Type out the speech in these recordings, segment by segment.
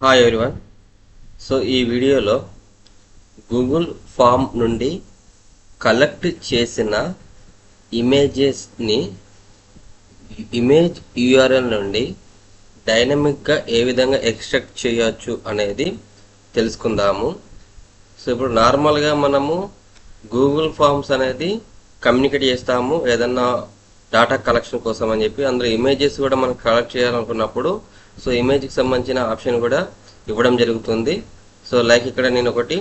Hi everyone. So ఈ వీడియోలో Google form నుండి కలెక్ట్ చేసిన ఇమేజెస్ని ఇమేజ్ యూఆర్ఎల్ నుండి డైనమిక్గా ఏ విధంగా ఎక్స్ట్రాక్ట్ చేయొచ్చు అనేది తెలుసుకుందాము. సో ఇప్పుడు నార్మల్గా మనము గూగుల్ ఫామ్స్ అనేది కమ్యూనికేట్ చేస్తాము ఏదన్నా డేటా కలెక్షన్ కోసం అని చెప్పి. అందులో ఇమేజెస్ కూడా మనం కలెక్ట్ చేయాలనుకున్నప్పుడు సో ఇమేజ్కి సంబంధించిన ఆప్షన్ కూడా ఇవ్వడం జరుగుతుంది. సో లైక్ ఇక్కడ నేను ఒకటి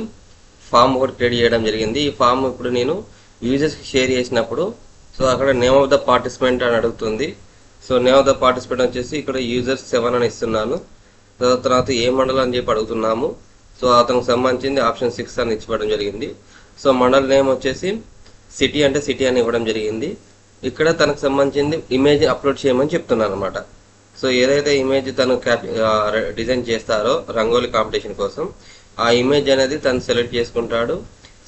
ఫామ్ ఒకటి క్రియేట్ చేయడం జరిగింది. ఈ ఫామ్ ఇప్పుడు నేను యూజర్స్కి షేర్ చేసినప్పుడు సో అక్కడ నేమ్ ఆఫ్ ద పార్టిసిపెంట్ అని అడుగుతుంది. So name of the participant వచ్చేసి ఇక్కడ యూజర్స్ 7 అని ఇస్తున్నాను. తర్వాత ఏ మండలం అని చెప్పి అడుగుతున్నాము. సో అతనికి సంబంధించింది ఆప్షన్ 6 అని ఇచ్చివ్వడం జరిగింది. సో మండల్ నేమ్ వచ్చేసి సిటీ అంటే సిటీ అని ఇవ్వడం జరిగింది. ఇక్కడ తనకు సంబంధించింది ఇమేజ్ అప్లోడ్ చేయమని చెప్తున్నాను అనమాట. సో ఏదైతే ఇమేజ్ తను డిజైన్ చేస్తారో రంగోలీ కాంపిటీషన్ కోసం ఆ ఇమేజ్ అనేది తను సెలెక్ట్ చేసుకుంటాడు.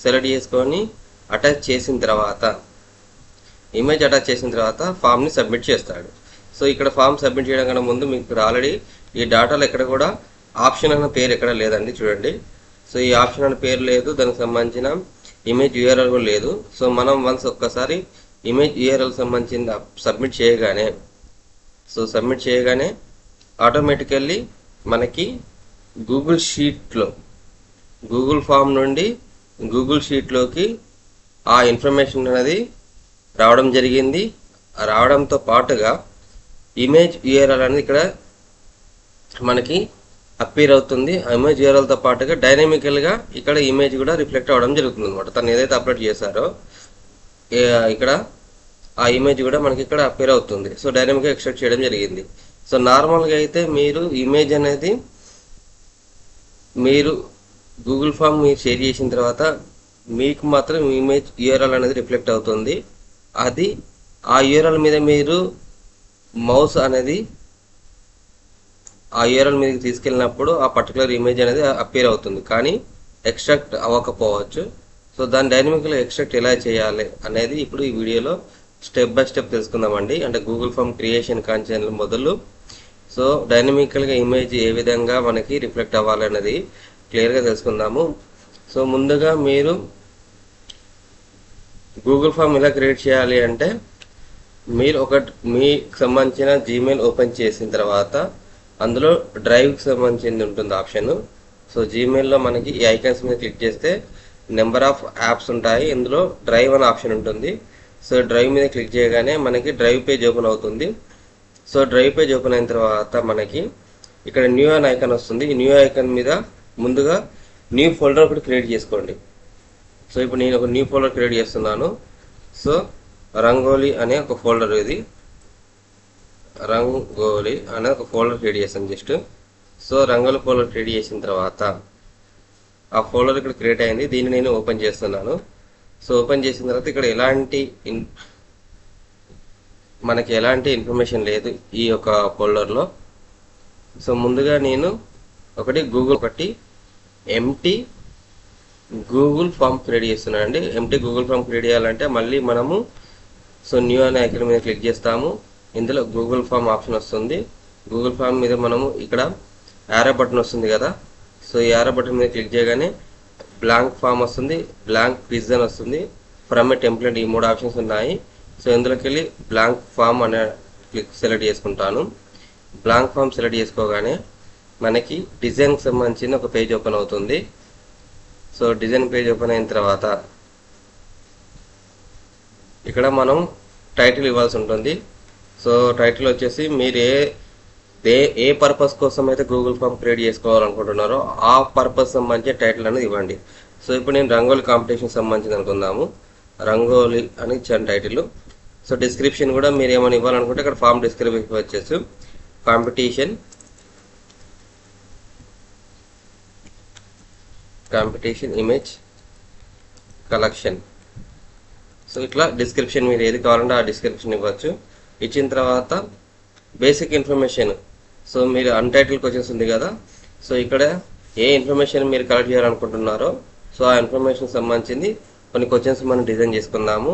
సెలెక్ట్ చేసుకొని అటాచ్ చేసిన తర్వాత ఇమేజ్ అటాచ్ చేసిన తర్వాత ఫామ్ని సబ్మిట్ చేస్తాడు. సో ఇక్కడ ఫామ్ సబ్మిట్ చేయడం కన్నా ముందు మీకు ఆల్రెడీ ఈ డాటాలో ఎక్కడ కూడా ఆప్షన్ అన్న పేరు ఎక్కడ లేదండి, చూడండి. సో ఈ ఆప్షన్ అన్న పేరు లేదు, దానికి సంబంధించిన ఇమేజ్ యూఆర్ఎల్ కూడా లేదు. సో మనం వన్స్ ఒక్కసారి ఇమేజ్ యూఆర్ఎల్ సంబంధించిన సబ్మిట్ చేయగానే ఆటోమేటికల్లీ మనకి గూగుల్ షీట్లో గూగుల్ ఫామ్ నుండి గూగుల్ షీట్లోకి ఆ ఇన్ఫర్మేషన్ అనేది రావడం జరిగింది. రావడంతో పాటుగా ఇమేజ్ యూఆర్ఎల్ అనేది ఇక్కడ మనకి అప్పీర్ అవుతుంది. ఆ ఇమేజ్ యూఆర్ఎల్తో పాటుగా డైనమికల్గా ఇక్కడ ఇమేజ్ కూడా రిఫ్లెక్ట్ అవ్వడం జరుగుతుంది అనమాట. తను ఏదైతే అప్లోడ్ చేశారో ఇక్కడ ఆ ఇమేజ్ కూడా మనకి ఇక్కడ అపేర్ అవుతుంది. సో డైనమిక్గా ఎక్స్ట్రాక్ట్ చేయడం జరిగింది. సో నార్మల్గా అయితే మీరు ఇమేజ్ అనేది మీరు గూగుల్ ఫామ్ మీరు షేర్ చేసిన తర్వాత మీకు మాత్రం ఇమేజ్ యూఆర్ఎల్ అనేది రిఫ్లెక్ట్ అవుతుంది. అది ఆ యూఆర్ఎల్ మీద మీరు మౌస్ అనేది ఆ యూఆర్ఎల్ మీదకి తీసుకెళ్ళినప్పుడు ఆ పర్టికులర్ ఇమేజ్ అనేది అపేర్ అవుతుంది, కానీ ఎక్స్ట్రాక్ట్ అవ్వకపోవచ్చు. సో దాన్ని డైనమిక్గా ఎక్స్ట్రాక్ట్ ఎలా చేయాలి అనేది ఇప్పుడు ఈ వీడియోలో స్టెప్ బై స్టెప్ తెలుసుకుందామండి. అంటే గూగుల్ ఫామ్ క్రియేషన్ కాన్సెప్ట్ మొదలు సో డైనమికల్గా ఇమేజ్ ఏ విధంగా మనకి రిఫ్లెక్ట్ అవ్వాలి అనేది క్లియర్గా తెలుసుకుందాము. సో ముందుగా మీరు గూగుల్ ఫామ్ ఎలా క్రియేట్ చేయాలి అంటే మీరు మీకు సంబంధించిన జీమెయిల్ ఓపెన్ చేసిన తర్వాత అందులో డ్రైవ్కి సంబంధించింది ఉంటుంది ఆప్షన్. సో జీమెయిల్లో మనకి ఈ ఐకాన్స్ మీద క్లిక్ చేస్తే నెంబర్ ఆఫ్ యాప్స్ ఉంటాయి. ఇందులో డ్రైవ్ అనే ఆప్షన్ ఉంటుంది. సో డ్రైవ్ మీద క్లిక్ చేయగానే మనకి డ్రైవ్ పేజ్ ఓపెన్ అవుతుంది. సో డ్రైవ్ పేజ్ ఓపెన్ అయిన తర్వాత మనకి ఇక్కడ న్యూ అనే ఐకాన్ వస్తుంది. ఈ న్యూ ఐకాన్ మీద ముందుగా న్యూ ఫోల్డర్ ఒకటి క్రియేట్ చేసుకోండి. సో ఇప్పుడు నేను ఒక న్యూ ఫోల్డర్ క్రియేట్ చేస్తున్నాను. సో రంగోలీ అనే ఒక ఫోల్డర్, ఇది రంగోలీ అనే ఒక ఫోల్డర్ క్రియేట్ చేస్తాను just. So rangoli folder create చేసిన తర్వాత ఆ ఫోల్డర్ ఇక్కడ క్రియేట్ అయింది. దీన్ని నేను ఓపెన్ చేస్తున్నాను. సో ఓపెన్ చేసిన తర్వాత ఇక్కడ మనకి ఎలాంటి ఇన్ఫర్మేషన్ లేదు ఈ యొక్క ఫోల్డర్లో. సో ముందుగా నేను ఒకటి ఎంటీ గూగుల్ ఫామ్ క్రియేట్ చేస్తున్నాను అండి. ఎంటీ గూగుల్ ఫామ్ క్రియేట్ చేయాలంటే మళ్ళీ మనము సో న్యూ అనే ఐకాన్ మీద క్లిక్ చేస్తాము. ఇందులో గూగుల్ ఫామ్ ఆప్షన్ వస్తుంది. గూగుల్ ఫామ్ మీద మనము ఇక్కడ యారో బటన్ వస్తుంది కదా. సో ఈ యారో బటన్ మీద క్లిక్ చేయగానే బ్లాంక్ ఫామ్ వస్తుంది, బ్లాంక్ క్విజ్ అని వస్తుంది, ఫ్రమ్ ఏ టెంప్లెట్, ఈ 3 ఆప్షన్స్ ఉన్నాయి. సో ఇందులోకి వెళ్ళి బ్లాంక్ ఫామ్ అనే సెలెక్ట్ చేసుకుంటాను. బ్లాంక్ ఫామ్ సెలెక్ట్ చేసుకోగానే మనకి డిజైన్కి సంబంధించిన ఒక పేజ్ ఓపెన్ అవుతుంది. సో డిజైన్ పేజ్ ఓపెన్ అయిన తర్వాత ఇక్కడ మనం టైటిల్ ఇవ్వాల్సి ఉంటుంది. సో టైటిల్ వచ్చేసి మీరు ఏ పర్పస్ కోసం అయితే గూగుల్ ఫామ్ క్రియేట్ చేసుకోవాలనుకుంటున్నారో ఆ పర్పస్ సంబంధించిన టైటిల్ అనేది ఇవ్వండి. సో ఇప్పుడు నేను రంగోలీ కాంపిటీషన్ సంబంధించి అనుకుందాము, రంగోలీ అని ఇచ్చాను టైటిల్. సో డిస్క్రిప్షన్ కూడా మీరు ఏమైనా ఇవ్వాలనుకుంటే ఇక్కడ ఫామ్ డిస్క్రిప్షన్ వచ్చేసి కాంపిటీషన్ ఇమేజ్ కలెక్షన్. సో ఇట్లా డిస్క్రిప్షన్ మీరు ఏది కావాలంటే ఆ డిస్క్రిప్షన్ ఇవ్వచ్చు. ఇచ్చిన తర్వాత బేసిక్ ఇన్ఫర్మేషన్, సో మీరు అన్టైటిల్ క్వశ్చన్స్ ఉంది కదా. సో ఇక్కడ ఏ ఇన్ఫర్మేషన్ మీరు కలెక్ట్ చేయాలనుకుంటున్నారో సో ఆ ఇన్ఫర్మేషన్ సంబంధించింది కొన్ని క్వశ్చన్స్ మనం డిజైన్ చేసుకుందాము.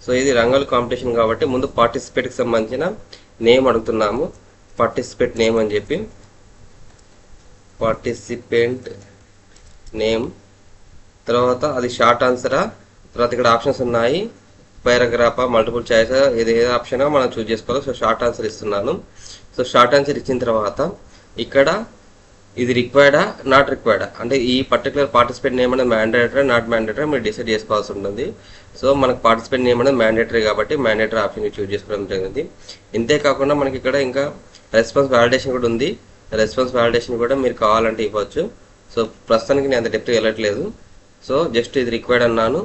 సో ఇది రంగోలీ కాంపిటీషన్ కాబట్టి ముందు పార్టిసిపేట్కి సంబంధించిన నేమ్ అడుగుతున్నాము. పార్టిసిపేట్ నేమ్ అని చెప్పి పార్టిసిపెంట్ నేమ్, తర్వాత అది షార్ట్ ఆన్సరా, తర్వాత ఇక్కడ ఆప్షన్స్ ఉన్నాయి, పారాగ్రాఫా, మల్టిపుల్ చాయిస్, ఇది ఏ ఆప్షన్ మనం చూస్ చేసుకోవాలి. సో షార్ట్ ఆన్సర్ ఇస్తున్నాను. సో షార్ట్ ఆన్సర్ ఇచ్చిన తర్వాత ఇక్కడ ఇది రిక్వైర్డా నాట్ రిక్వైర్డా, అంటే ఈ పర్టికులర్ పార్టిసిపెంట్ నేమ్ అనేది మ్యాండేటరీ నాట్ మ్యాండేటరీ మీరు డిసైడ్ చేసుకోవాల్సి ఉంటుంది. సో మనకు పార్టిసిపెంట్ నేమ్ అనేది మ్యాండేటరీ కాబట్టి మ్యాండేటరీ ఆప్షన్ చూస్ చేసుకోవడం జరిగింది. ఇంతే కాకుండా మనకి ఇక్కడ ఇంకా రెస్పాన్స్ వ్యాలిడేషన్ కూడా ఉంది. రెస్పాన్స్ వ్యాలిడేషన్ కూడా మీరు కావాలంటే ఇవ్వచ్చు. సో ప్రస్తుతానికి నేను అంత డెప్త్ వెళ్ళట్లేదు. సో జస్ట్ ఇది రిక్వైర్డ్ అన్నాను.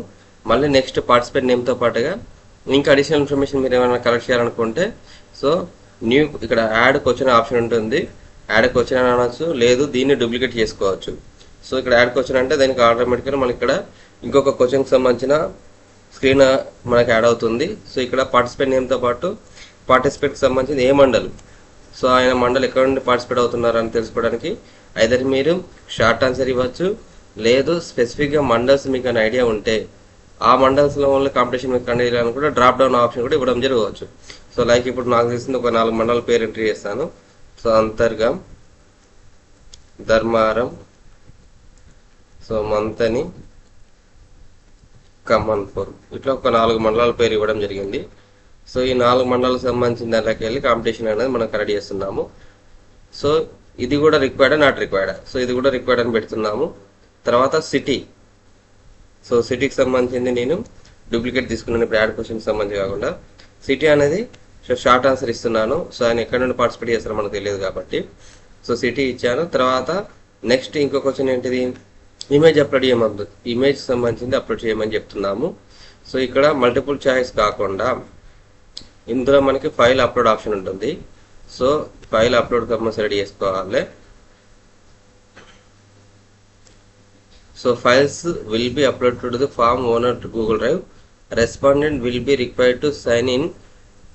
మళ్ళీ నెక్స్ట్ పార్టిసిపెంట్ నేమ్తో పాటుగా ఇంకా అడిషనల్ ఇన్ఫర్మేషన్ మీరు ఏమైనా కలెక్ట్ చేయాలనుకుంటే సో న్యూ ఇక్కడ యాడ్ క్వశ్చన్ ఆప్షన్ ఉంటుంది. యాడ్ క్వశ్చన్ అని అనొచ్చు, లేదు దీన్ని డూప్లికేట్ చేసుకోవచ్చు. సో ఇక్కడ యాడ్ క్వశ్చన్ అంటే దానికి ఆటోమేటిక్గా మనకి ఇక్కడ ఇంకొక క్వశ్చన్కి సంబంధించిన స్క్రీన్ మనకి యాడ్ అవుతుంది. సో ఇక్కడ పార్టిసిపెంట్ నేమ్తో పాటు పార్టిసిపెంట్కి సంబంధించిన ఏ మండల్, సో ఆయన మండల్ ఎక్కడ నుండి పార్టిసిపేట్ అవుతున్నారు అని తెలుసుకోవడానికి ఐదర్ మీరు షార్ట్ ఆన్సర్ ఇవ్వచ్చు, లేదు స్పెసిఫిక్గా మండల్స్ మీకు అని ఐడియా ఉంటే ఆ మండల్స్లో ఓన్లీ కాంపిటీషన్ మీకు కండక్ట్ చేయాలని కూడా డ్రాప్ డౌన్ ఆప్షన్ కూడా ఇవ్వడం జరగవచ్చు. సో లైక్ ఇప్పుడు నాకు తెలిసింది ఒక 4 మండల పేరు ఎంట్రీ చేస్తాను. సో అంతర్గం, ధర్మారం, సో మంతని, కమన్పూర్, ఇట్లా ఒక 4 మండలాల పేరు ఇవ్వడం జరిగింది. సో ఈ 4 మండలాలకు సంబంధించిన దాంట్లోకి వెళ్ళి కాంపిటీషన్ అనేది మనం కరెక్ట్ చేస్తున్నాము. సో ఇది కూడా రిక్వైర్డా నాట్ రిక్వైర్డా, సో ఇది కూడా రిక్వైర్డ్ అని పెడుతున్నాము. తర్వాత సిటీ, సో సిటీకి సంబంధించింది నేను డూప్లికేట్ తీసుకున్నాను ఇప్పుడు యాడ్ క్వశ్చన్కి సంబంధించి కాకుండా. సిటీ అనేది షార్ట్ ఆన్సర్ ఇస్తున్నాను. సో ఆయన ఎక్కడ నుండి పార్టిసిపేట్ చేస్తారో మనకు తెలియదు కాబట్టి సో సిటీ ఇచ్చాను. తర్వాత నెక్స్ట్ ఇంకో క్వశ్చన్ ఏంటిది, ఇమేజ్ అప్లోడ్ చేయమని, ఇమేజ్ సంబంధించింది అప్లోడ్ చేయమని చెప్తున్నాము. సో ఇక్కడ మల్టిపుల్ చాయిస్ కాకుండా ఇందులో మనకి ఫైల్ అప్లోడ్ ఆప్షన్ ఉంటుంది. సో ఫైల్ అప్లోడ్ కంపల్సరీ చేసుకోవాలి. So files will be uploaded to the form owner to Google drive. Respondent will be required to sign in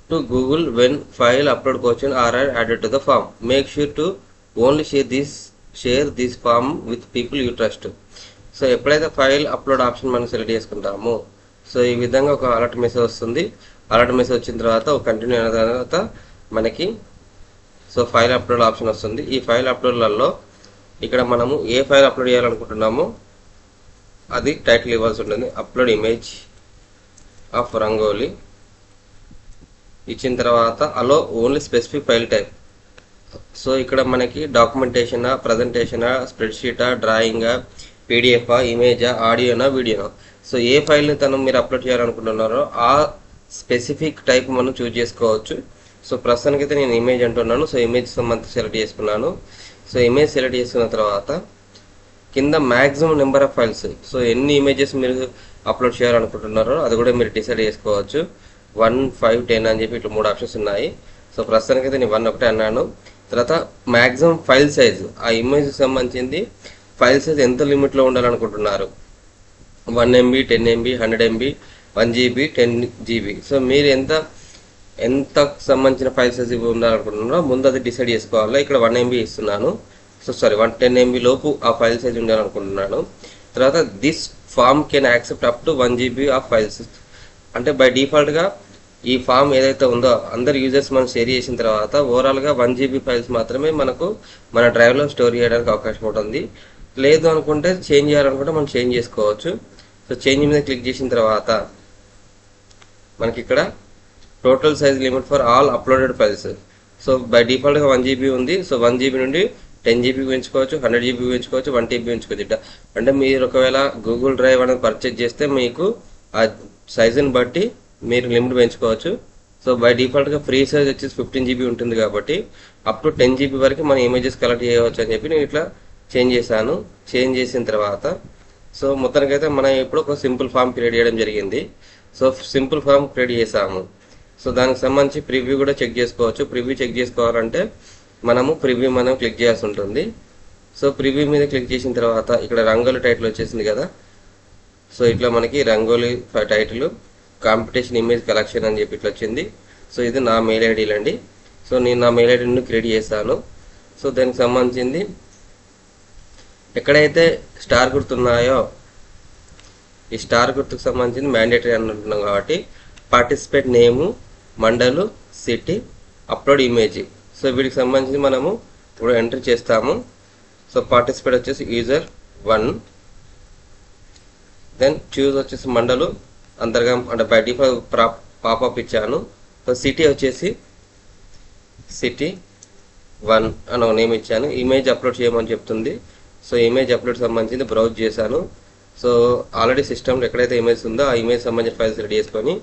to Google when file upload question are added to the form. Make sure to only share this form with people you trust. So ఎప్పుడైతే file upload option మనం select చేసుకుంటామో so ఈ విధంగా ఒక alert message వస్తుంది. Alert message వచ్చిన తర్వాత ఒక కంటిన్యూ అయిన తర్వాత మనకి సో ఫైల్ అప్లోడ్ ఆప్షన్ వస్తుంది. ఈ ఫైల్ అప్లోడ్లలో ఇక్కడ మనము ఏ ఫైల్ అప్లోడ్ చేయాలనుకుంటున్నామో అది టైటిల్ ఇవ్వాల్సి ఉంటుంది. అప్లోడ్ ఇమేజ్ ఆఫ్ రంగోలీ ఇచ్చిన తర్వాత allow only specific file type. So ఇక్కడ మనకి డాక్యుమెంటేషనా, ప్రజెంటేషనా, స్ప్రెడ్షీటా, డ్రాయింగా, పీడిఎఫా, ఇమేజా, ఆడియోనా, వీడియోనా, సో ఏ ఫైల్ని మీరు అప్లోడ్ చేయాలనుకుంటున్నారో ఆ స్పెసిఫిక్ టైప్ మనం చూజ్ చేసుకోవచ్చు. సో ప్రస్తుతానికి అయితే నేను ఇమేజ్ అంటున్నాను. సో ఇమేజ్ సంబంధించి సెలెక్ట్ చేసుకున్నాను. సో ఇమేజ్ సెలెక్ట్ చేసుకున్న తర్వాత కింద maximum number of files, so ఎన్ని ఇమేజెస్ మీరు అప్లోడ్ చేయాలనుకుంటున్నారో అది కూడా మీరు డిసైడ్ చేసుకోవచ్చు. 1, 5, 10 అని చెప్పి ఇట్లా 3 ఆప్షన్స్ ఉన్నాయి. సో ప్రస్తుతానికి అయితే నేను 1 ఒకటే అన్నాను. తర్వాత మ్యాక్సిమం ఫైల్ సైజు, ఆ ఇమేజ్ సంబంధించింది ఫైల్ సైజ్ ఎంత లిమిట్లో ఉండాలనుకుంటున్నారు, 1 MB, 10 MB, 100 MB, 1 GB, 10 GB. So మీరు ఎంత సంబంధించిన ఫైల్ సైజ్ ఉండాలనుకుంటున్నారో ముందు అది డిసైడ్ చేసుకోవాలి. ఇక్కడ 1 MB ఇస్తున్నాను. సో సారీ 10 MB లోపు ఆ ఫైల్ సైజ్ ఉండాలనుకుంటున్నాను. తర్వాత this form can accept up to 1 GB of files, అంటే బై డిఫాల్ట్గా ఈ ఫామ్ ఏదైతే ఉందో అందరు యూజర్స్ మనం షేర్ చేసిన తర్వాత ఓవరాల్గా 1 GB ఫైల్స్ మాత్రమే మనకు మన డ్రైవ్లో స్టోర్ చేయడానికి అవకాశం ఉంటుంది. లేదు అనుకుంటే చేంజ్ చేయాలనుకుంటే మనం చేంజ్ చేసుకోవచ్చు. సో చేంజ్ మీద క్లిక్ చేసిన తర్వాత మనకి ఇక్కడ total size limit for all uploaded files, so by డిఫాల్ట్గా 1 GB ఉంది. సో 1 GB నుండి 10 GB పెంచుకోవచ్చు, 100 GB పెంచుకోవచ్చు, 1 TB పెంచుకోవచ్చు. ఇట్లా అంటే మీరు ఒకవేళ గూగుల్ డ్రైవ్ అనేది పర్చేజ్ చేస్తే మీకు ఆ సైజుని బట్టి మీరు లిమిట్ పెంచుకోవచ్చు. సో బై డిఫాల్ట్గా ఫ్రీ సైజ్ వచ్చేసి 15 GB ఉంటుంది కాబట్టి అప్ టు 10 GB వరకు మనం ఇమేజెస్ కలెక్ట్ చేయవచ్చు అని చెప్పి నేను ఇట్లా చేంజ్ చేశాను. చేంజ్ చేసిన తర్వాత సో మొత్తానికైతే మనం ఇప్పుడు ఒక సింపుల్ ఫామ్ క్రియేట్ చేయడం జరిగింది. సో సింపుల్ ఫామ్ క్రియేట్ చేసాము. సో దానికి సంబంధించి ప్రివ్యూ కూడా చెక్ చేసుకోవచ్చు. ప్రివ్యూ చెక్ చేసుకోవాలంటే మనము ప్రివ్యూ మనం క్లిక్ చేయాల్సి ఉంటుంది. సో ప్రివ్యూ మీద క్లిక్ చేసిన తర్వాత ఇక్కడ రంగోలి టైటిల్ వచ్చేసింది కదా. సో ఇట్లా మనకి rangoli title competition image collection అని చెప్పి ఇట్లా వచ్చింది. సో ఇది నా మెయిల్ ఐడీలు అండి. సో నేను నా మెయిల్ ఐడీని క్రియేట్ చేశాను. సో దానికి సంబంధించింది ఎక్కడైతే స్టార్ గుర్తున్నాయో ఈ స్టార్ గుర్తుకు సంబంధించింది మ్యాండేటరీ అంటున్నాం కాబట్టి పార్టిసిపేట్ నేము, మండలు, సిటీ, అప్లోడ్ ఇమేజ్, సో వీటికి సంబంధించి మనము ఇప్పుడు ఎంటర్ చేస్తాము. సో పార్టిసిపేట్ వచ్చేసి యూజర్ 1. దెన్ చూస్ వచ్చేసి మండలు అంతర్గం అంటే బై డిఫాల్ట్ పాపప్ ఇచ్చాను. సో సిటీ వచ్చేసి సిటీ 1 అని ఒక నేమ్ ఇచ్చాను. ఇమేజ్ అప్లోడ్ చేయమని చెప్తుంది. సో ఇమేజ్ అప్లోడ్ సంబంధించింది బ్రౌజ్ చేశాను. సో ఆల్రెడీ సిస్టమ్లో ఎక్కడైతే ఇమేజ్ ఉందో ఆ ఇమేజ్ సంబంధించిన ఫైల్స్ రెడీ చేసుకొని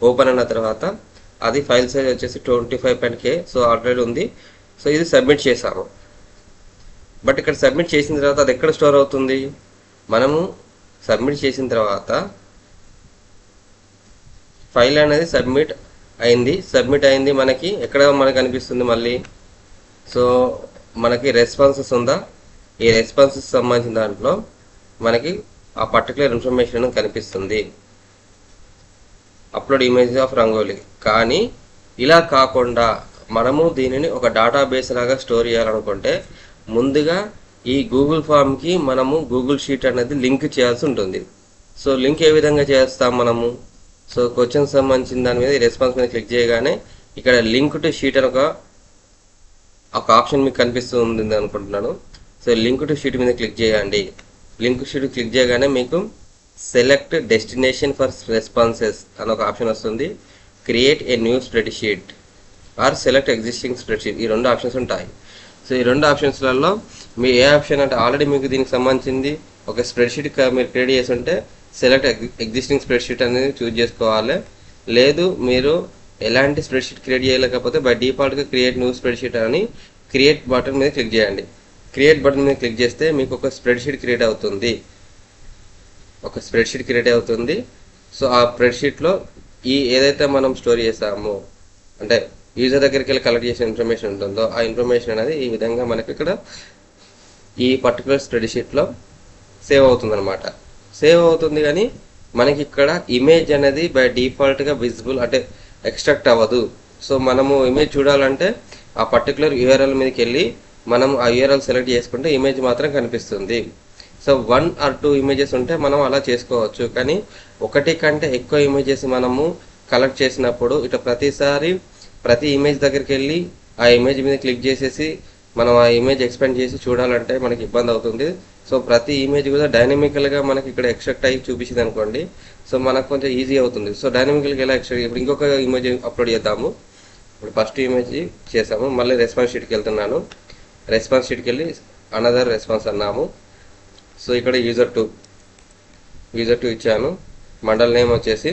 ఓపెన్ అయిన తర్వాత అది ఫైల్ సైజ్ వచ్చేసి 25.k. సో ఆల్రెడీ ఉంది. సో ఇది సబ్మిట్ చేసాము. బట్ ఇక్కడ సబ్మిట్ చేసిన తర్వాత అది ఎక్కడ స్టోర్ అవుతుంది? మనము సబ్మిట్ చేసిన తర్వాత ఫైల్ అనేది సబ్మిట్ అయింది. మనకి ఎక్కడ మనకు కనిపిస్తుంది మళ్ళీ? సో మనకి రెస్పాన్సెస్ ఉందా? ఈ రెస్పాన్సెస్ సంబంధించిన దాంట్లో మనకి ఆ పర్టికులర్ ఇన్ఫర్మేషన్ కనిపిస్తుంది. Upload image of rangoli. కానీ ఇలా కాకుండా మనము దీనిని ఒక డేటాబేస్ లాగా స్టోర్ చేయాలనుకుంటే ముందుగా ఈ గూగుల్ ఫామ్కి మనము గూగుల్ షీట్ అనేది లింక్ చేయాల్సి ఉంటుంది. సో లింక్ ఏ విధంగా చేస్తాం మనము? సో క్వశ్చన్ సంబంధించిన దాని మీద రెస్పాన్స్ మీద క్లిక్ చేయగానే ఇక్కడ లింక్ టు షీట్ అని ఒక ఆప్షన్ మీకు కనిపిస్తుంది అనుకుంటున్నాను. సో లింక్ టు షీట్ మీద క్లిక్ చేయండి. లింక్ షీట్ క్లిక్ చేయగానే మీకు సెలెక్ట్ డెస్టినేషన్ ఫర్ రెస్పాన్సెస్ అని ఒక ఆప్షన్ వస్తుంది. Create a new spreadsheet or select existing spreadsheet. ఈ 2 ఆప్షన్స్ ఉంటాయి. సో ఈ 2 ఆప్షన్స్లలో మీ ఏ ఆప్షన్ అంటే ఆల్రెడీ మీకు దీనికి సంబంధించింది ఒక స్ప్రెడ్ షీట్ మీరు క్రియేట్ చేసి ఉంటే సెలెక్ట్ ఎగ్జిస్టింగ్ స్ప్రెడ్ షీట్ అనేది చూజ్ చేసుకోవాలి. లేదు మీరు ఎలాంటి స్ప్రెడ్ షీట్ క్రియేట్ చేయలేకపోతే బై డిఫాల్ట్గా క్రియేట్ న్యూ స్ప్రెడ్ షీట్ అని క్రియేట్ బటన్ మీద క్లిక్ చేయండి. క్రియేట్ బటన్ మీద క్లిక్ చేస్తే మీకు ఒక స్ప్రెడ్ షీట్ క్రియేట్ అవుతుంది. సో ఆ స్ప్రెడ్ షీట్లో ఈ ఏదైతే మనం స్టోర్ చేసామో అంటే యూజర్ దగ్గరికి వెళ్ళి కలెక్ట్ చేసిన ఇన్ఫర్మేషన్ ఉంటుందో ఆ ఇన్ఫర్మేషన్ అనేది ఈ విధంగా మనకి ఇక్కడ ఈ పర్టికులర్ స్ప్రెడ్ షీట్లో సేవ్ అవుతుంది అనమాట. సేవ్ అవుతుంది కానీ మనకి ఇక్కడ ఇమేజ్ అనేది బై డిఫాల్ట్గా విజిబుల్ అంటే ఎక్స్ట్రాక్ట్ అవ్వదు. సో మనము ఇమేజ్ చూడాలంటే ఆ పర్టికులర్ యూఆర్ఎల్ మీదకి వెళ్ళి మనం ఆ యూఆర్ఎల్ సెలెక్ట్ చేసుకుంటే ఇమేజ్ మాత్రం కనిపిస్తుంది. సో 1 or 2 ఇమేజెస్ ఉంటే మనం అలా చేసుకోవచ్చు. కానీ 1 కంటే ఎక్కువ ఇమేజెస్ మనము కలెక్ట్ చేసినప్పుడు ఇట్లా ప్రతి ఇమేజ్ దగ్గరికి వెళ్ళి ఆ ఇమేజ్ మీద క్లిక్ చేసేసి మనం ఆ ఇమేజ్ ఎక్స్పాండ్ చేసి చూడాలంటే మనకి ఇబ్బంది అవుతుంది. సో ప్రతి ఇమేజ్ కూడా డైనమికల్గా మనకి ఇక్కడ ఎక్స్ట్రాక్ట్ అయ్యి చూపించింది అనుకోండి. సో మనకు కొంచెం ఈజీ అవుతుంది. సో డైనమికల్గా ఎలా ఎక్స్ట్రాక్ట్ ఇప్పుడు ఇంకొక ఇమేజ్ అప్లోడ్ చేద్దాము. ఇప్పుడు ఫస్ట్ ఇమేజ్ చేసాము. మళ్ళీ రెస్పాన్స్ షీట్కి వెళ్తున్నాను. రెస్పాన్స్ షీట్కి వెళ్ళి అనదర్ రెస్పాన్స్ అన్నాము. సో ఇక్కడ యూజర్ 2 ఇచ్చాను. మండల్ నేమ్ వచ్చేసి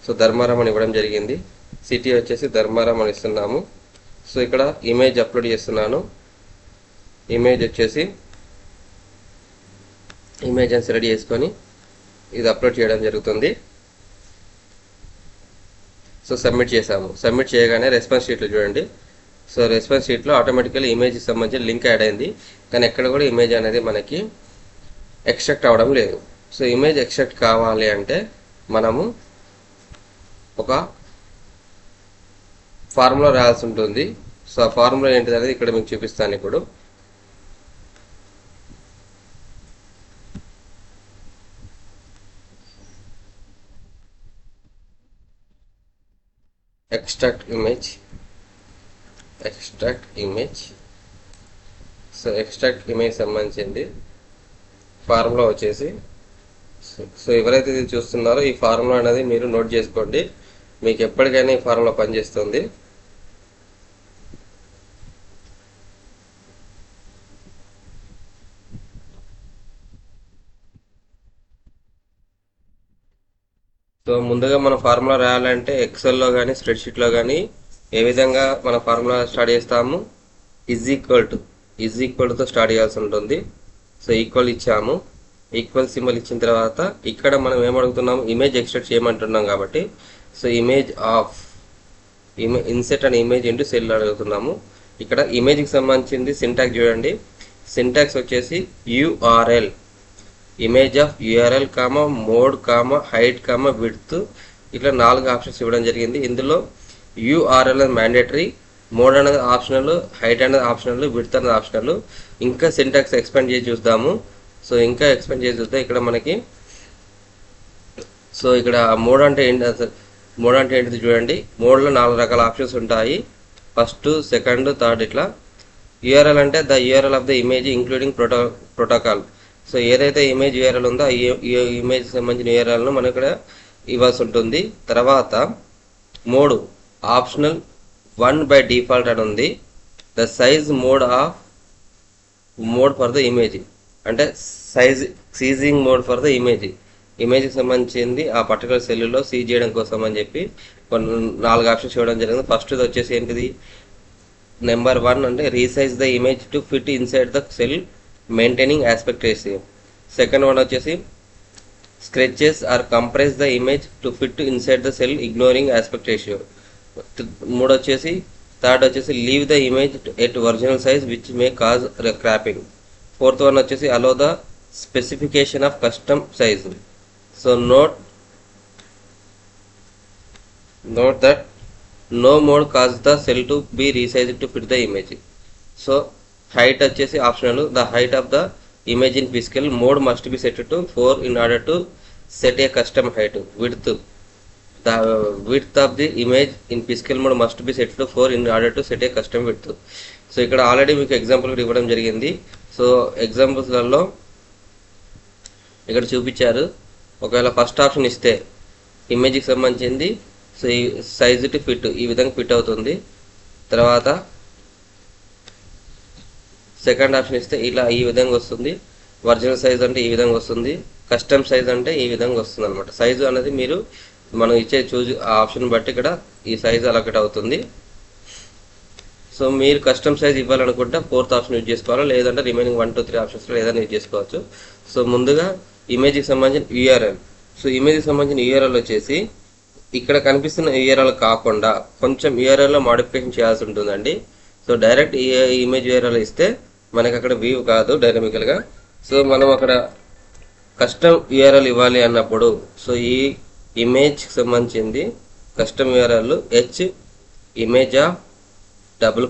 సో ధర్మారం అని ఇవ్వడం జరిగింది. సిటీ వచ్చేసి ధర్మారం అని ఇస్తున్నాము. సో ఇక్కడ ఇమేజ్ అప్లోడ్ చేస్తున్నాను. ఇమేజ్ వచ్చేసి ఇమేజ్ అని సెలెక్ట్ చేసుకొని ఇది అప్లోడ్ చేయడం జరుగుతుంది. సో సబ్మిట్ చేసాము. సబ్మిట్ చేయగానే రెస్పాన్స్ షీట్లో చూడండి. సో రెస్పాన్స్ షీట్లో ఆటోమేటికల్లీ ఇమేజ్కి సంబంధించిన లింక్ యాడ్ అయింది. కానీ ఎక్కడ కూడా ఇమేజ్ అనేది మనకి ఎక్స్ట్రాక్ట్ అవ్వడం లేదు. సో ఇమేజ్ ఎక్స్ట్రాక్ట్ కావాలి అంటే మనము ఒక ఫార్ములా రాయాల్సి ఉంటుంది. సో ఆ ఫార్ములా ఏంటిది అనేది ఇక్కడ మీకు చూపిస్తాను. ఇప్పుడు extract image. So extract image సంబంధించింది ఫార్ములా వచ్చేసి సో ఎవరైతే ఇది చూస్తున్నారో ఈ ఫార్ములా అనేది మీరు నోట్ చేసుకోండి. మీకు ఎప్పటికైనా ఈ ఫార్ములా పనిచేస్తుంది. సో ముందుగా మన ఫార్ములా రాయాలంటే ఎక్సెల్లో కానీ స్ప్రెడ్షీట్లో కానీ ఏ విధంగా మన ఫార్ములా స్టార్ట్ చేస్తాము? ఈజ్ ఈక్వల్ తో స్టార్ట్ చేయాల్సి ఉంటుంది. సో ఈక్వల్ ఇచ్చాము. ఈక్వల్ సింబల్ ఇచ్చిన తర్వాత ఇక్కడ మనం ఏమడుగుతున్నాము? ఇమేజ్ ఎక్స్ట్రాక్ట్ చేయమంటున్నాం కాబట్టి so image of INCET and image into cell అడుగుతున్నాము. ఇక్కడ ఇమేజ్కి సంబంధించింది సింటాక్స్ చూడండి. సింటాక్స్ వచ్చేసి URL image of URL comma mode comma height comma width ఇట్లా 4 ఆప్షన్స్ ఇవ్వడం జరిగింది. ఇందులో యూఆర్ఎల్ అనేది మ్యాండేటరీ, మోడ్ అనేది ఆప్షనల్, హైట్ అనేది ఆప్షనల్, విడ్త్ అనేది ఆప్షనల్. ఇంకా సింటాక్స్ ఎక్స్పాండ్ చేసి చూద్దాము. సో ఇంకా ఎక్స్పాండ్ చేసి చూస్తే ఇక్కడ మనకి సో ఇక్కడ మోడ్ అంటే ఏంటిది చూడండి. మోడ్లో 4 రకాల ఆప్షన్స్ ఉంటాయి. ఫస్ట్, సెకండ్, థర్డ్ ఇట్లా యూఆర్ఎల్ అంటే the URL of the image including protocol. So ఏదైతే ఇమేజ్ యూఆర్ఎల్ ఉందో ఈ ఇమేజ్ సంబంధించిన యూఆర్ఎల్ను మనం ఇక్కడ ఇవ్వాల్సి ఉంటుంది. తర్వాత మోడ్ ఆప్షనల్ 1 బై డిఫాల్ట్ అని ఉంది. The size mode for the image అంటే సీజింగ్ మోడ్ ఫర్ ద ఇమేజ్కి సంబంధించింది ఆ పర్టికులర్ సెల్లో సీజ్ చేయడం కోసం అని చెప్పి కొన్ని 4 ఆప్షన్స్ ఇవ్వడం జరిగింది. ఫస్ట్ వచ్చేసి ఏంటిది, నెంబర్ 1 అంటే resize the image to fit inside the cell maintaining aspect ratio. Second one వచ్చేసి stretches or compress the image to fit inside the cell ignoring aspect ratio. Third వచ్చేసి leave the image at original size which may cause cropping. Fourth one వచ్చేసి allow the specification of custom size. So note that no mode cause the cell to be resized to fit the image. So height వచ్చేసి optional. the height of the image in pixel mode must be set to 4 in order to set a custom height. The width of the image in pixel mode must be set to 4 in order to set a custom width. So ఇక్కడ already మీకు example ఇవ్వడం జరిగింది. So ఎగ్జాంపుల్స్లలో ఇక్కడ చూపించారు. ఒకవేళ first option ఇస్తే ఇమేజ్కి సంబంధించింది so ఈ సైజ్ టు ఫిట్ ఈ విధంగా ఫిట్ అవుతుంది. తర్వాత సెకండ్ ఆప్షన్ ఇస్తే ఇలా ఈ విధంగా వస్తుంది. ఒరిజినల్ సైజ్ అంటే ఈ విధంగా వస్తుంది. కస్టమ్ సైజ్ అంటే ఈ విధంగా వస్తుంది అనమాట. సైజు అనేది మనం ఇచ్చే ఆప్షన్ బట్టి ఇక్కడ ఈ సైజ్ అలొకేట్ అవుతుంది. సో మీరు కస్టమ్ సైజ్ ఇవ్వాలనుకుంటే 4th ఆప్షన్ యూజ్ చేసుకోవాలి, లేదంటే రిమైనింగ్ 1, 2, 3 ఆప్షన్స్లో ఏదైనా యూజ్ చేసుకోవచ్చు. సో ముందుగా ఇమేజ్కి సంబంధించిన యూఆర్ఎల్. సో ఇమేజ్కి సంబంధించిన యూఆర్ఎల్ వచ్చేసి ఇక్కడ కనిపిస్తున్న యూఆర్ఎల్ కాకుండా కొంచెం యూఆర్ఎల్లో మాడిఫికేషన్ చేయాల్సి ఉంటుందండి. సో డైరెక్ట్ ఇమేజ్ యూఆర్ఎల్ ఇస్తే మనకి అక్కడ వ్యూ కాదు డైనమికల్గా. సో మనం అక్కడ కస్టమ్ యూఆర్ఎల్ ఇవ్వాలి అన్నప్పుడు సో ఈ ఇమేజ్కి సంబంధించింది custom URL image of double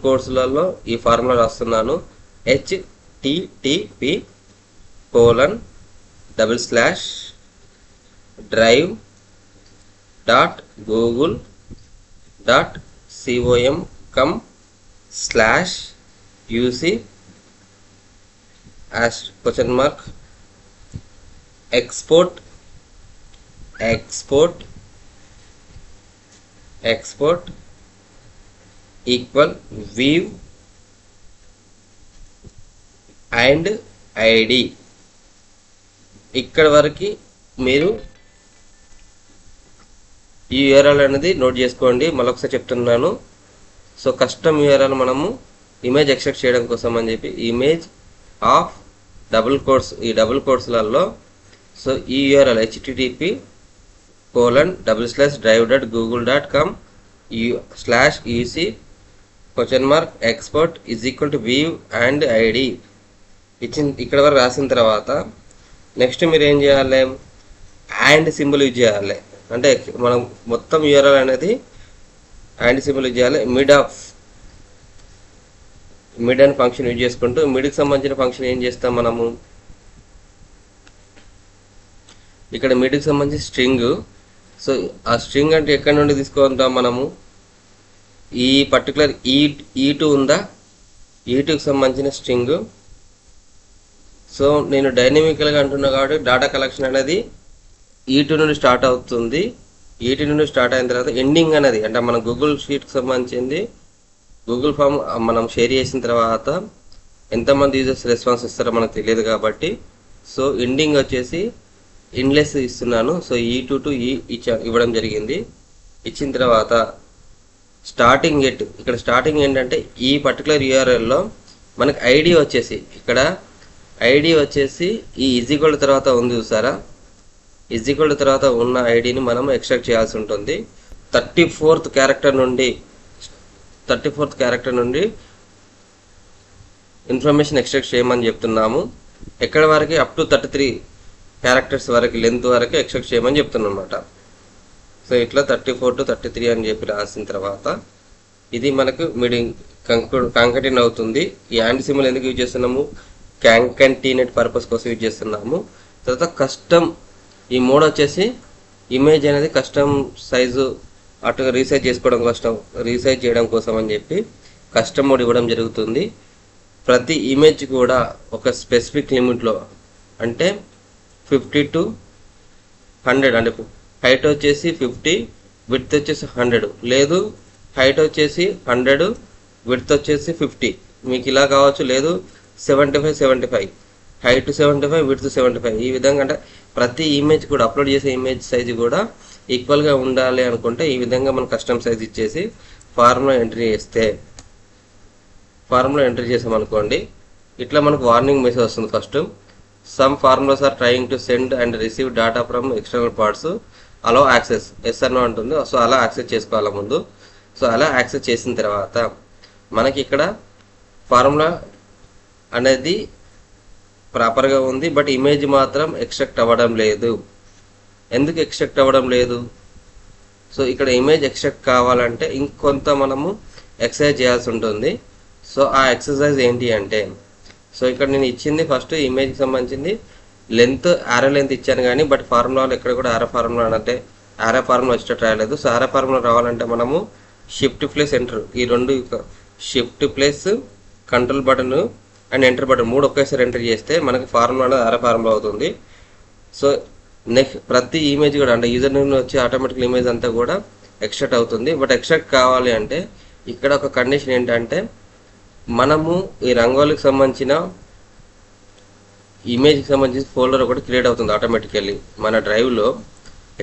కోట్స్లలో ఈ ఫార్ములా రాస్తున్నాను. http://drive.google.com/uc export equal view and id. ఇక్కడ వరకు మీరు ఈ యూఆర్ఎల్ అనేది నోట్ చేసుకోండి. మళ్ళొకసారి చెప్తున్నాను. సో కస్టమ్ యూఆర్ఎల్ మనము ఇమేజ్ ఎక్స్ట్రాక్ట్ చేయడం కోసం అని చెప్పి ఇమేజ్ ఆఫ్ ఈ డబుల్ కోట్స్లలో సో ఈ URL http://drive.google.com/uc?export view and id ఇక్కడ వరకు రాసిన తర్వాత నెక్స్ట్ మీరు ఏం చేయాలి, అండ్ సింబల్ యూజ్ చేయాలి. అంటే మనం మొత్తం యూఆర్ఎల్ అనేది అండ్ సింబల్ యూజ్ చేయాలి. మిడ్ అని ఫంక్షన్ యూజ్ చేసుకుంటూ మిడ్కి సంబంధించిన ఫంక్షన్ ఏం చేస్తాం మనము, ఇక్కడ మిడ్కి సంబంధించి స్ట్రింగ్. సో ఆ స్ట్రింగ్ అంటే ఎక్కడి నుండి తీసుకుంటాం మనము, ఈ పర్టికులర్ E2 ఉందా, E2కి సంబంధించిన స్ట్రింగ్. సో నేను డైనమికల్గా అంటున్నా కాబట్టి డేటా కలెక్షన్ అనేది E2 నుండి స్టార్ట్ అవుతుంది. E2 నుండి స్టార్ట్ అయిన తర్వాత ఎండింగ్ అనేది అంటే మన గూగుల్ షీట్కి సంబంధించింది గూగుల్ ఫామ్ మనం షేర్ చేసిన తర్వాత ఎంతమంది యూజర్స్ రెస్పాన్స్ ఇస్తారో మనకు తెలియదు కాబట్టి సో ఎండింగ్ వచ్చేసి ఇన్లెస్ ఇస్తున్నాను. సో E2 టు ఇవ్వడం జరిగింది. ఇచ్చిన తర్వాత స్టార్టింగ్ ఎట్, ఇక్కడ స్టార్టింగ్ ఏంటంటే ఈ పర్టికులర్ యూఆర్ఎల్లో మనకి ఐడి వచ్చేసి ఇక్కడ ఐడి వచ్చేసి ఈ ఈక్వల్ తర్వాత ఉంది చూసారా, ఈక్వల్ తర్వాత ఉన్న ఐడిని మనం ఎక్స్ట్రాక్ట్ చేయాల్సి ఉంటుంది. 34th క్యారెక్టర్ నుండి ఇన్ఫర్మేషన్ ఎక్స్ట్రాక్ట్ చేయమని చెప్తున్నాము. ఎక్కడ వరకు అప్ టు 33 క్యారెక్టర్స్ వరకు లెంత్ వరకు ఎక్స్ట్రాక్ట్ చేయమని చెప్తున్నాం అనమాట. సో ఇట్లా 34 to 33 అని చెప్పి రాసిన తర్వాత ఇది మనకు కాంకటిన్ అవుతుంది. ఈ యాండ్ సింబల్ ఎందుకు యూజ్ చేస్తున్నాము, కాంకటినేట్ పర్పస్ కోసం యూజ్ చేస్తున్నాము. తర్వాత కస్టమ్ ఈ మోడ్ వచ్చేసి ఇమేజ్ అనేది కస్టమ్ సైజు అటుగా రీసైజ్ చేయడం కోసం అని చెప్పి కస్టమ్ మోడ్ ఇవ్వడం జరుగుతుంది. ప్రతి ఇమేజ్ కూడా ఒక స్పెసిఫిక్ లిమిట్లో అంటే 50 to 100 అంటే హైట్ వచ్చేసి 50, విడ్త్ వచ్చేసి 100, లేదు హైట్ వచ్చేసి 100, విడ్త్ వచ్చేసి 50, మీకు ఇలా కావచ్చు. లేదు 75 హైట్ 75, విడ్త్ 75, ఈ విధంగా అంటే ప్రతి ఇమేజ్ కూడా అప్లోడ్ చేసే ఇమేజ్ సైజు కూడా ఈక్వల్గా ఉండాలి అనుకుంటే ఈ విధంగా మనం కస్టమ్ సైజ్ ఇచ్చేసి ఫార్ములా ఎంట్రీ చేసామనుకోండి, ఇట్లా మనకు వార్నింగ్ మెసేజ్ వస్తుంది. First some formulas are trying to send and receive data from external parts, allow access yes అన్నో అంటుంది. సో అలా యాక్సెస్ చేసుకోవాలి ముందు. సో అలా యాక్సెస్ చేసిన తర్వాత మనకి ఇక్కడ ఫార్ములా అనేది ప్రాపర్గా ఉంది, బట్ ఇమేజ్ మాత్రం ఎక్స్ట్రాక్ట్ అవ్వడం లేదు. ఎందుకు ఎక్స్ట్రాక్ట్ అవ్వడం లేదు? సో ఇక్కడ ఇమేజ్ ఎక్స్ట్రాక్ట్ కావాలంటే ఇంకొంత మనము ఎక్సర్సైజ్ చేయాల్సి ఉంటుంది. సో ఆ ఎక్సర్సైజ్ ఏంటి అంటే, సో ఇక్కడ నేను ఇచ్చింది ఫస్ట్ ఇమేజ్కి సంబంధించింది యారో లెంత్ ఇచ్చాను కానీ, బట్ ఫార్ములాలో ఎక్కడ కూడా యారో ఫార్ములా అంటే యారో ఫార్ములా వచ్చేటట్టు రాయలేదు. సో యారో ఫార్ములా రావాలంటే మనము షిఫ్ట్ ప్లస్ ఎంటర్, ఈ రెండు shift plus control button and enter button 3 ఒకేసారి ఎంటర్ చేస్తే మనకి ఫార్ములా యారో ఫార్ములా అవుతుంది. సో నెక్స్ట్ ప్రతి ఇమేజ్ కూడా అంటే యూజర్ నేమ్ వచ్చి ఆటోమేటిక్ ఇమేజ్ అంతా కూడా ఎక్స్ట్రాక్ట్ అవుతుంది. బట్ ఎక్స్ట్రాక్ట్ కావాలి అంటే ఇక్కడ ఒక కండిషన్ ఏంటంటే, మనము ఈ రంగోలికి సంబంధించిన ఇమేజ్కి సంబంధించిన ఫోల్డర్ ఒకటి క్రియేట్ అవుతుంది ఆటోమేటికల్లీ మన డ్రైవ్లో.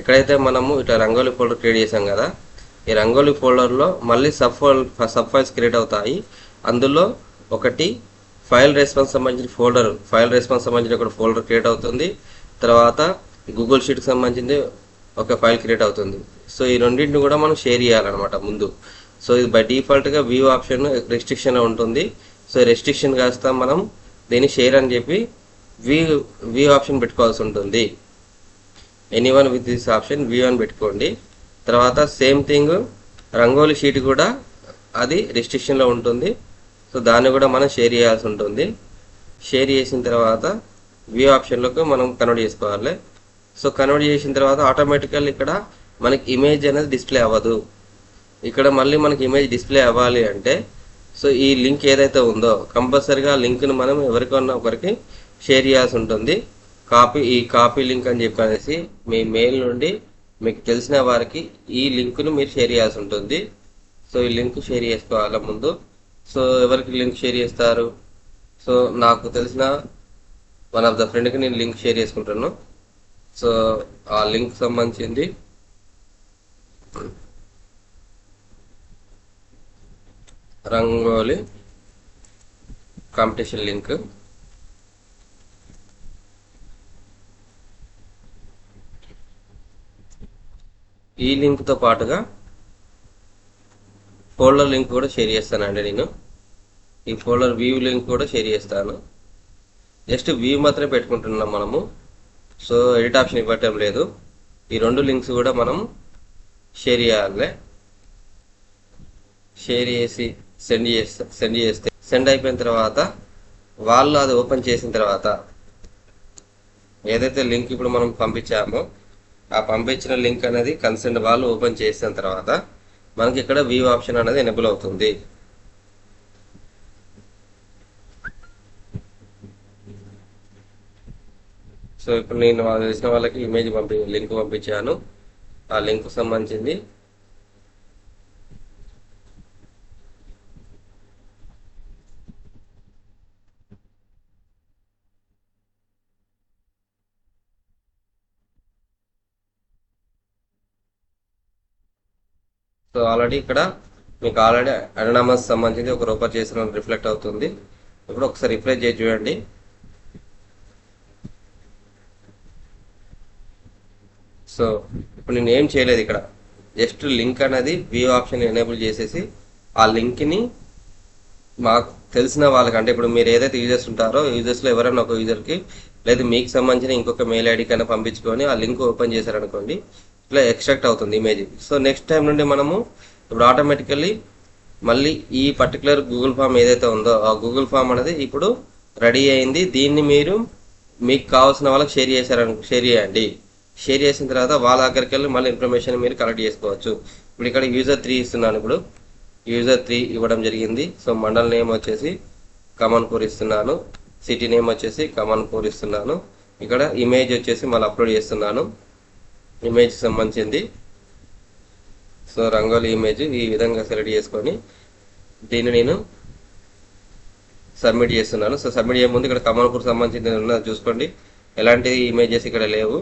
ఎక్కడైతే మనము ఇట్లా రంగోలి ఫోల్డర్ క్రియేట్ చేసాం కదా, ఈ రంగోలి ఫోల్డర్లో మళ్ళీ సబ్ ఫైల్స్ క్రియేట్ అవుతాయి. అందులో ఒకటి ఫైల్ రెస్పాన్స్ సంబంధించిన ఒక ఫోల్డర్ క్రియేట్ అవుతుంది. తర్వాత గూగుల్ షీట్కి సంబంధించింది ఒక ఫైల్ క్రియేట్ అవుతుంది. సో ఈ రెండింటిని కూడా మనం షేర్ చేయాలన్నమాట ముందు. సో ఇది బై డిఫాల్ట్గా వ్యూ ఆప్షన్ రెస్ట్రిక్షన్లో ఉంటుంది. సో రెస్ట్రిక్షన్ కాస్త మనం దీన్ని షేర్ అని చెప్పి వ్యూ ఆప్షన్ పెట్టుకోవాల్సి ఉంటుంది. Anyone with this option view అని పెట్టుకోండి. తర్వాత సేమ్ థింగ్ రంగోలి షీట్ కూడా అది రెస్ట్రిక్షన్లో ఉంటుంది. సో దాన్ని కూడా మనం షేర్ చేయాల్సి ఉంటుంది. షేర్ చేసిన తర్వాత వ్యూ ఆప్షన్లోకి మనం కన్వర్ట్ చేసుకోవాలి. సో కన్వర్ట్ చేసిన తర్వాత ఆటోమేటికల్ ఇక్కడ మనకి ఇమేజ్ అనేది డిస్ప్లే అవ్వదు. ఇక్కడ మళ్ళీ మనకి ఇమేజ్ డిస్ప్లే అవ్వాలి అంటే, సో ఈ లింక్ ఏదైతే ఉందో కంపల్సరీగా లింక్ను మనం ఎవరికన్నా ఒకరికి షేర్ చేయాల్సి ఉంటుంది. కాపీ లింక్ అని చెప్పనేసి మీ మెయిల్ నుండి మీకు తెలిసిన వారికి ఈ లింక్ను మీరు షేర్ చేయాల్సి ఉంటుంది. సో ఈ లింక్ షేర్ చేసుకోవాలి ముందు. సో ఎవరికి లింక్ షేర్ చేస్తారు? సో నాకు తెలిసిన వన్ ఆఫ్ ద ఫ్రెండ్కి నేను లింక్ షేర్ చేసుకుంటాను. సో ఆ లింక్ సంబంధించింది రంగోలి కాంపిటీషన్ లింక్. ఈ లింక్తో పాటుగా ఫోల్డర్ లింక్ కూడా షేర్ చేస్తానండి. నేను ఈ ఫోల్డర్ వ్యూ లింక్ కూడా షేర్ చేస్తాను. జస్ట్ వ్యూ మాత్రమే పెట్టుకుంటున్నాం మనము. సో ఎడిట్ ఆప్షన్ ఇవ్వటం లేదు. ఈ రెండు లింక్స్ కూడా మనం షేర్ చేయాలి. షేర్ చేసి సెండ్ అయిపోయిన తర్వాత వాళ్ళు అది ఓపెన్ చేసిన తర్వాత ఏదైతే లింక్ ఇప్పుడు మనం పంపించామో ఆ పంపించిన లింక్ అనేది కన్సర్న్ వాళ్ళు ఓపెన్ చేసిన తర్వాత మనకి ఇక్కడ వ్యూ ఆప్షన్ అనేది ఎనేబుల్ అవుతుంది. సో ఇప్పుడు నేను తెలిసిన వాళ్ళకి ఇమేజ్ లింక్ పంపించాను. ఆ లింక్ సంబంధించింది సో ఆల్రెడీ ఇక్కడ మీకు ఆల్రెడీ అనానమస్ సంబంధించి ఒక రూపాయి చేసిన రిఫ్లెక్ట్ అవుతుంది. ఇప్పుడు ఒకసారి రిఫ్రెష్ చేసి చూడండి. సో ఇప్పుడు నేను ఏం చేయలేదు, ఇక్కడ జస్ట్ లింక్ అనేది వ్యూ ఆప్షన్ ఎనేబుల్ చేసేసి ఆ లింక్ని మాకు తెలిసిన వాళ్ళకి, అంటే ఇప్పుడు మీరు ఏదైతే యూజర్స్ ఉంటారో యూజర్స్లో ఎవరైనా ఒక యూజర్కి లేదా మీకు సంబంధించిన ఇంకొక మెయిల్ ఐడి కన్నా పంపించుకొని ఆ లింక్ ఓపెన్ చేశారనుకోండి, ఇట్లా ఎక్స్ట్రాక్ట్ అవుతుంది ఇమేజ్. సో నెక్స్ట్ టైం నుండి మనము ఇప్పుడు ఆటోమేటికల్లీ మళ్ళీ ఈ పర్టికులర్ గూగుల్ ఫామ్ ఏదైతే ఉందో ఆ గూగుల్ ఫామ్ అనేది ఇప్పుడు రెడీ అయింది. దీన్ని మీరు మీకు కావాల్సిన వాళ్ళకి షేర్ చేయండి. షేర్ చేసిన తర్వాత వాళ్ళ దగ్గరికి వెళ్ళి మళ్ళీ ఇన్ఫర్మేషన్ మీరు కలెక్ట్ చేసుకోవచ్చు. ఇప్పుడు ఇక్కడ యూజర్ 3 ఇస్తున్నాను. ఇప్పుడు యూజర్ 3 ఇవ్వడం జరిగింది. సో మండల్ నేమ్ వచ్చేసి కమన్పూర్ ఇస్తున్నాను, సిటీ నేమ్ వచ్చేసి కమన్పూర్ ఇస్తున్నాను. ఇక్కడ ఇమేజ్ వచ్చేసి మళ్ళీ అప్లోడ్ చేస్తున్నాను, ఇమేజ్ సంబంధించింది. సో రంగోలీ ఇమేజ్ ఈ విధంగా సెలెక్ట్ చేసుకొని దీన్ని నేను సబ్మిట్ చేస్తున్నాను. సో సబ్మిట్ చేయముందు ఇక్కడ కమన్పూర్ సంబంధించింది ఉన్నది చూసుకోండి, ఎలాంటి ఇమేజెస్ ఇక్కడ లేవు.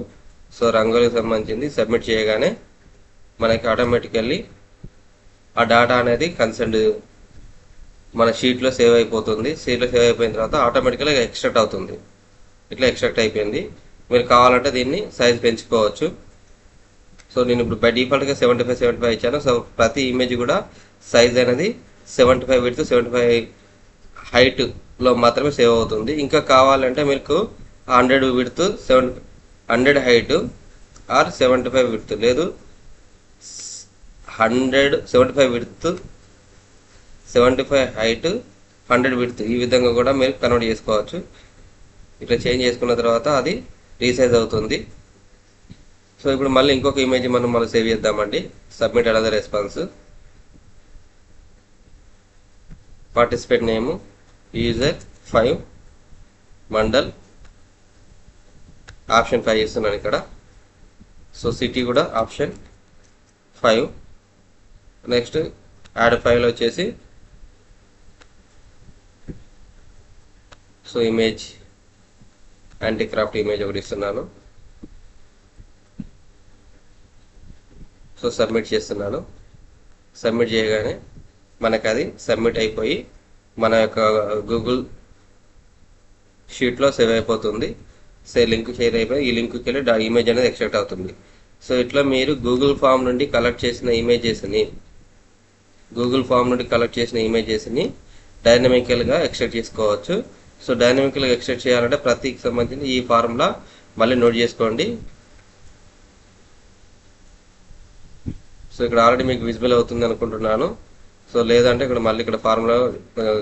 సో రంగోలీకి సంబంధించింది సబ్మిట్ చేయగానే మనకి ఆటోమేటికల్లీ ఆ డేటా అనేది కన్సర్న్ మన షీట్లో సేవ్ అయిపోతుంది. షీట్లో సేవ్ అయిపోయిన తర్వాత ఆటోమేటిక్గా ఎక్స్ట్రాక్ట్ అవుతుంది. ఇట్లా ఎక్స్ట్రాక్ట్ అయిపోయింది. మీరు కావాలంటే దీన్ని సైజ్ పెంచుకోవచ్చు. సో నేను ఇప్పుడు బై డిఫాల్ట్గా 75 ఇచ్చాను. సో ప్రతి ఇమేజ్ కూడా సైజ్ అనేది 75 విడ్త్ 75 హైట్లో మాత్రమే సేవ్ అవుతుంది. ఇంకా కావాలంటే మీకు 100 విడ్త్ 100 హైట్ ఆర్ 75 విడ్త్, లేదు 175 విడ్త్ 75 హైట్ 100 విడ్త్, ఈ విధంగా కూడా మీరు కన్వర్ట్ చేసుకోవచ్చు. ఇట్లా చేంజ్ చేసుకున్న తర్వాత అది రీసైజ్ అవుతుంది. సో ఇప్పుడు మళ్ళీ ఇంకొక ఇమేజ్ మనం సేవ్ చేద్దామండి. Submit another response, participate name user 5 mandal, option 5 ఇస్తున్నాను ఇక్కడ. సో సిటీ కూడా ఆప్షన్ 5. నెక్స్ట్ యాడ్ ఫైల్ వచ్చేసి సో ఇమేజ్ యాంటీక్రాఫ్ట్ ఇమేజ్ ఒకటి ఇస్తున్నాను. సో సబ్మిట్ చేస్తున్నాను. సబ్మిట్ చేయగానే మనకు అది సబ్మిట్ అయిపోయి మన యొక్క గూగుల్ షీట్లో సేవ్ అయిపోతుంది. లింక్ షేర్ అయిపోయి ఈ లింక్కి వెళ్ళి ఇమేజ్ అనేది ఎక్స్ట్రాక్ట్ అవుతుంది. సో ఇట్లా మీరు గూగుల్ ఫామ్ నుండి కలెక్ట్ చేసిన ఇమేజెస్ని డైనమికల్గా ఎక్స్ట్రాక్ట్ చేసుకోవచ్చు. సో డైనమికల్గా ఎక్స్ట్రాక్ట్ చేయాలంటే ప్రతికి సంబంధించి ఈ ఫార్ములా మళ్ళీ నోట్ చేసుకోండి. సో ఇక్కడ ఆల్రెడీ మీకు విజిబుల్ అవుతుంది అనుకుంటున్నాను. సో లేదంటే ఇక్కడ ఫార్ములా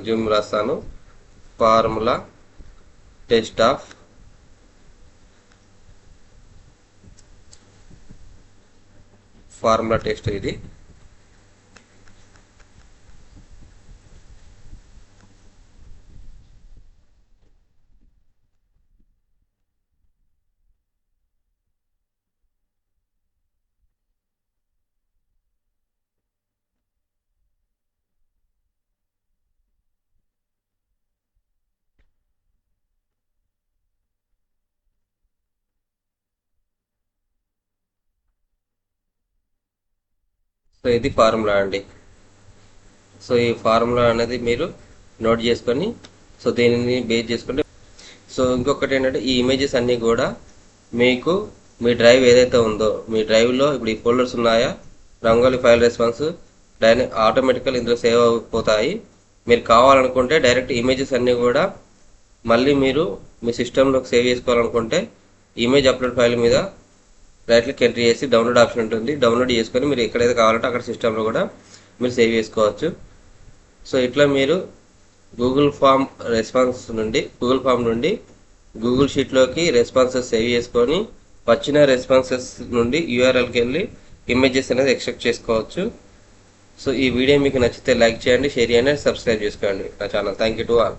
జూమ్ రాస్తాను. Formula test of formula test ఇది. సో ఇది ఫార్ములా అండి. సో ఈ ఫార్ములా అనేది మీరు నోట్ చేసుకొని సో దీనిని బేస్ చేసుకుంటే సో ఇంకొకటి ఏంటంటే ఈ ఇమేజెస్ అన్నీ కూడా మీకు మీ డ్రైవ్ ఏదైతే ఉందో మీ డ్రైవ్లో ఇప్పుడు ఈ ఫోల్డర్స్ ఉన్నాయా, రంగోలీ ఫైల్ రెస్పాన్స్ ఆటోమేటికల్ ఇందులో సేవ్ అయిపోతాయి. మీరు కావాలనుకుంటే డైరెక్ట్ ఇమేజెస్ అన్నీ కూడా మళ్ళీ మీరు మీ సిస్టంలోకి సేవ్ చేసుకోవాలనుకుంటే ఇమేజ్ అప్లోడ్ ఫైల్ మీద రైట్ క్లిక్ ఎంట్రీ చేసి డౌన్లోడ్ ఆప్షన్ ఉంటుంది, డౌన్లోడ్ చేసుకొని మీరు ఎక్కడైతే కావాలంటే అక్కడ సిస్టంలో కూడా మీరు సేవ్ చేసుకోవచ్చు. సో ఇట్లా మీరు గూగుల్ ఫామ్ నుండి గూగుల్ షీట్లోకి రెస్పాన్సెస్ సేవ్ చేసుకొని వచ్చిన రెస్పాన్సెస్ నుండి యూఆర్ఎల్కి వెళ్ళి ఇమేజెస్ అనేది ఎక్స్ట్రాక్ట్ చేసుకోవచ్చు. సో ఈ వీడియో మీకు నచ్చితే లైక్ చేయండి, షేర్ చేయండి, సబ్స్క్రైబ్ చేసుకోండి నా channel. Thank you to all.